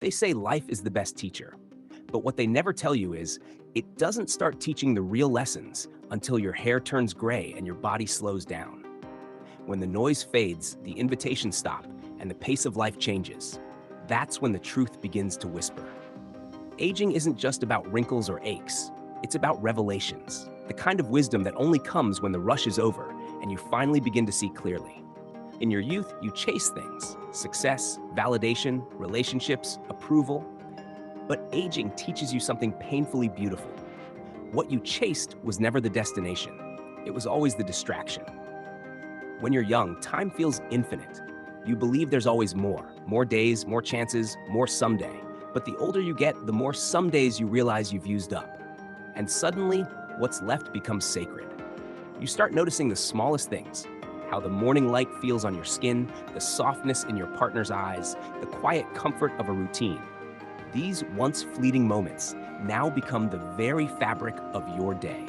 They say life is the best teacher, but what they never tell you is it doesn't start teaching the real lessons until your hair turns gray and your body slows down. When the noise fades, the invitations stop, and the pace of life changes. That's when the truth begins to whisper. Aging isn't just about wrinkles or aches, it's about revelations, the kind of wisdom that only comes when the rush is over and you finally begin to see clearly. In your youth, you chase things: success, validation, relationships, approval. But aging teaches you something painfully beautiful. What you chased was never the destination, it was always the distraction. When you're young, time feels infinite. You believe there's always more days, more chances, more someday. But the older you get, the more some days you realize you've used up. And suddenly, what's left becomes sacred. You start noticing the smallest things: how the morning light feels on your skin, the softness in your partner's eyes, the quiet comfort of a routine. These once fleeting moments now become the very fabric of your day.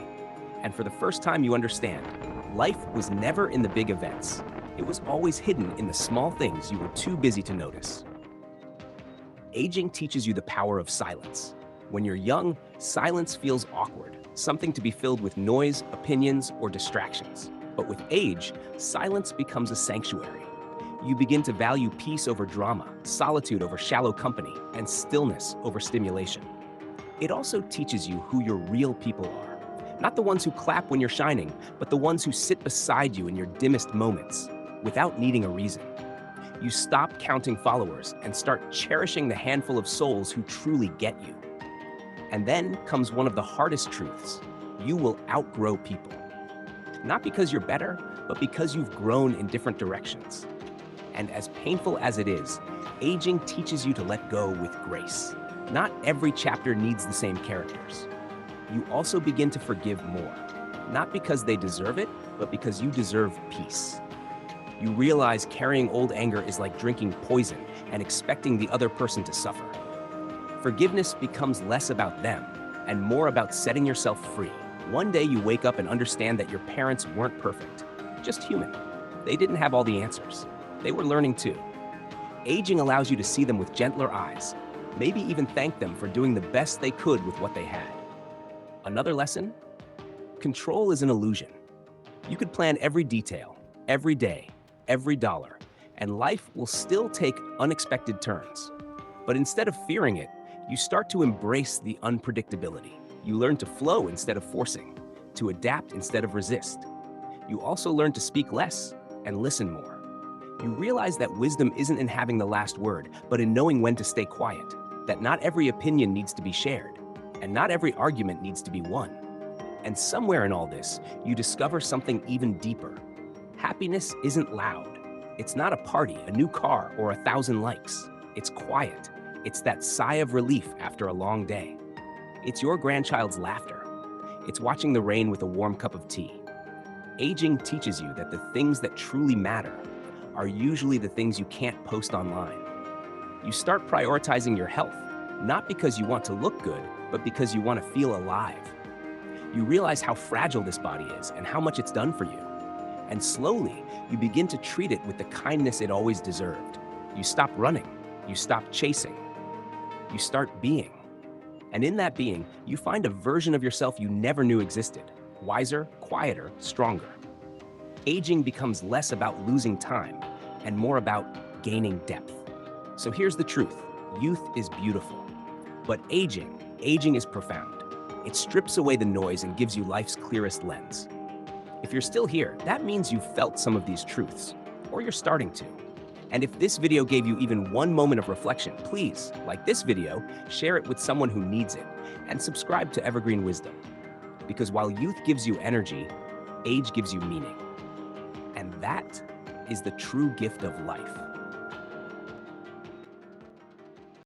And for the first time, you understand, life was never in the big events. It was always hidden in the small things you were too busy to notice. Aging teaches you the power of silence. When you're young, silence feels awkward, something to be filled with noise, opinions, or distractions. But with age, silence becomes a sanctuary. You begin to value peace over drama, solitude over shallow company, and stillness over stimulation. It also teaches you who your real people are. Not the ones who clap when you're shining, but the ones who sit beside you in your dimmest moments, without needing a reason. You stop counting followers and start cherishing the handful of souls who truly get you. And then comes one of the hardest truths: you will outgrow people. Not because you're better, but because you've grown in different directions. And as painful as it is, aging teaches you to let go with grace. Not every chapter needs the same characters. You also begin to forgive more, not because they deserve it, but because you deserve peace. You realize carrying old anger is like drinking poison and expecting the other person to suffer. Forgiveness becomes less about them and more about setting yourself free. One day you wake up and understand that your parents weren't perfect, just human. They didn't have all the answers. They were learning too. Aging allows you to see them with gentler eyes, maybe even thank them for doing the best they could with what they had. Another lesson? Control is an illusion. You could plan every detail, every day, every dollar, and life will still take unexpected turns. But instead of fearing it, you start to embrace the unpredictability. You learn to flow instead of forcing, to adapt instead of resist. You also learn to speak less and listen more. You realize that wisdom isn't in having the last word, but in knowing when to stay quiet, that not every opinion needs to be shared, and not every argument needs to be won. And somewhere in all this, you discover something even deeper. Happiness isn't loud. It's not a party, a new car, or 1,000 likes. It's quiet. It's that sigh of relief after a long day. It's your grandchild's laughter. It's watching the rain with a warm cup of tea. Aging teaches you that the things that truly matter are usually the things you can't post online. You start prioritizing your health, not because you want to look good, but because you want to feel alive. You realize how fragile this body is and how much it's done for you. And slowly, you begin to treat it with the kindness it always deserved. You stop running. You stop chasing. You start being. And in that being, you find a version of yourself you never knew existed. Wiser, quieter, stronger. Aging becomes less about losing time and more about gaining depth. So here's the truth. Youth is beautiful, but aging is profound. It strips away the noise and gives you life's clearest lens. If you're still here, that means you've felt some of these truths, or you're starting to. And if this video gave you even one moment of reflection, please, like this video, share it with someone who needs it, and subscribe to Evergreen Wisdom. Because while youth gives you energy, age gives you meaning. And that is the true gift of life.